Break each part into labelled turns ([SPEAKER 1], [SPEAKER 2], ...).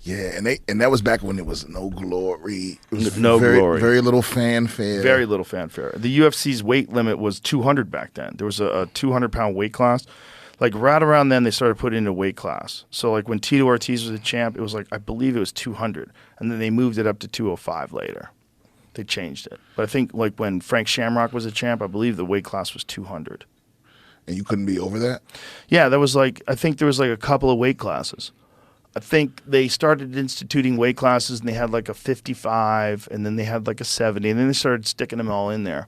[SPEAKER 1] Yeah, and that was back when it was no glory. It was
[SPEAKER 2] glory.
[SPEAKER 1] Very little fanfare.
[SPEAKER 2] Very little fanfare. The UFC's weight limit was 200 back then. There was a 200-pound weight class. Like right around then, they started putting in a weight class. So like when Tito Ortiz was a champ, it was like, I believe it was 200. And then they moved it up to 205 later. They changed it. But I think like when Frank Shamrock was a champ, I believe the weight class was 200.
[SPEAKER 1] And you couldn't be over that?
[SPEAKER 2] Yeah, that was like, I think there was like a couple of weight classes. I think they started instituting weight classes and they had like a 55 and then they had like a 70 and then they started sticking them all in there.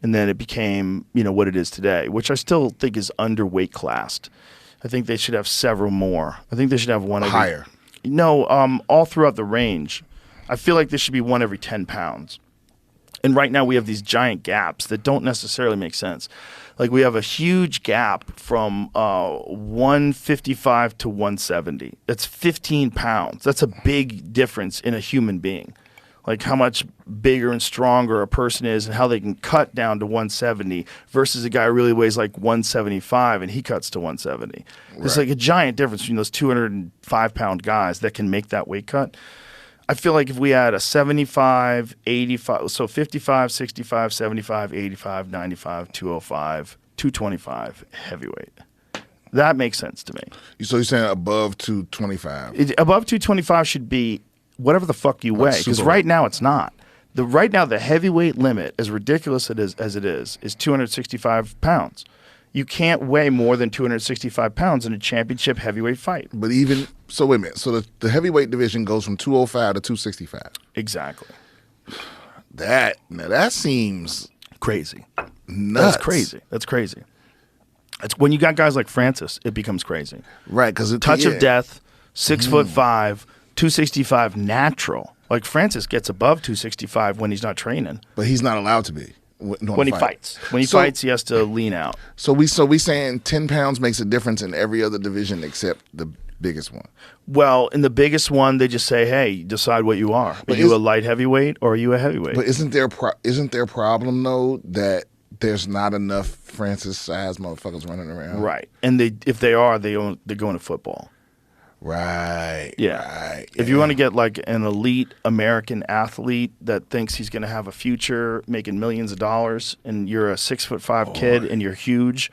[SPEAKER 2] And then it became, what it is today, which I still think is underweight classed. I think they should have several more. I think they should have one
[SPEAKER 1] higher.
[SPEAKER 2] No, all throughout the range. I feel like there should be one every 10 pounds. And right now we have these giant gaps that don't necessarily make sense. Like we have a huge gap from 155 to 170. That's 15 pounds. That's a big difference in a human being. Like how much bigger and stronger a person is and how they can cut down to 170 versus a guy who really weighs like 175 and he cuts to 170. There's like a giant difference between those 205-pound guys that can make that weight cut. I feel like if we had a 75, 85, so 55, 65, 75, 85, 95, 205, 225 heavyweight. That makes sense to me.
[SPEAKER 1] So you're saying above 225?
[SPEAKER 2] Above 225 should be whatever the fuck you weigh, because right now it's not. Right now the heavyweight limit, as ridiculous as it is 265 pounds. You can't weigh more than 265 pounds in a championship heavyweight fight.
[SPEAKER 1] But even so, wait a minute. So the heavyweight division goes from 205 to 265.
[SPEAKER 2] Exactly.
[SPEAKER 1] That seems
[SPEAKER 2] crazy.
[SPEAKER 1] Nuts.
[SPEAKER 2] That's crazy. It's when you got guys like Francis, it becomes crazy.
[SPEAKER 1] Right, because
[SPEAKER 2] touch of death, 6'5", 265 natural. Like Francis gets above 265 when he's not training,
[SPEAKER 1] but he's not allowed to be.
[SPEAKER 2] When he fights. When he fights, he has to lean out.
[SPEAKER 1] So we saying 10 pounds makes a difference in every other division except the biggest one.
[SPEAKER 2] Well, in the biggest one, they just say, "Hey, decide what you are. Are you a light heavyweight or are you a heavyweight?"
[SPEAKER 1] But isn't there a problem though that there's not enough Francis-sized motherfuckers running around?
[SPEAKER 2] Right, and if they are, they're going to football.
[SPEAKER 1] Right.
[SPEAKER 2] Yeah.
[SPEAKER 1] Right.
[SPEAKER 2] If you want to get like an elite American athlete that thinks he's going to have a future making millions of dollars and you're a 6'5" kid and you're huge,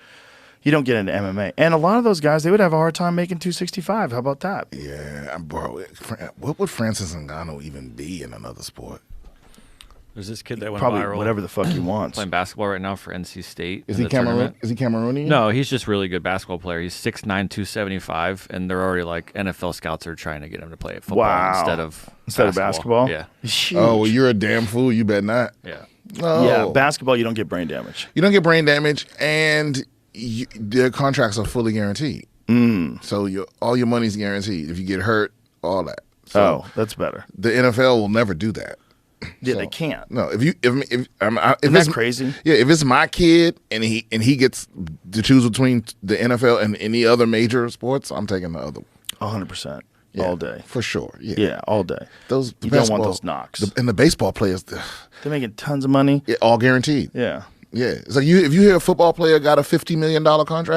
[SPEAKER 2] you don't get into MMA. And a lot of those guys, they would have a hard time making 265. How about that?
[SPEAKER 1] Yeah, bro. What would Francis Ngannou even be in another sport?
[SPEAKER 3] There's this kid that went
[SPEAKER 2] probably
[SPEAKER 3] viral.
[SPEAKER 2] Whatever the fuck he wants.
[SPEAKER 3] Playing basketball right now for NC State.
[SPEAKER 1] Is he Cameroon? Is he Cameroonian?
[SPEAKER 3] No, he's just a really good basketball player. He's 6'9", 275, and they're already like NFL scouts are trying to get him to play football instead of basketball. Yeah.
[SPEAKER 1] Oh, well, you're a damn fool. You bet not.
[SPEAKER 3] Yeah.
[SPEAKER 1] Oh.
[SPEAKER 2] Yeah, basketball, you don't get brain damage.
[SPEAKER 1] You don't get brain damage, and their contracts are fully guaranteed. So all your money's guaranteed. If you get hurt, all that. So
[SPEAKER 2] that's better.
[SPEAKER 1] The NFL will never do that.
[SPEAKER 2] Yeah, they can't.
[SPEAKER 1] No, if
[SPEAKER 2] Isn't that crazy?
[SPEAKER 1] Yeah, if it's my kid and he gets to choose between the NFL and any other major sports, I'm taking the other one.
[SPEAKER 2] 100%. All day.
[SPEAKER 1] For sure.
[SPEAKER 2] Yeah, all day.
[SPEAKER 1] You
[SPEAKER 2] don't want those knocks.
[SPEAKER 1] And the baseball players,
[SPEAKER 2] they're making tons of money.
[SPEAKER 1] All guaranteed.
[SPEAKER 2] Yeah.
[SPEAKER 1] Yeah. It's like if you hear a football player got a $50 million contract,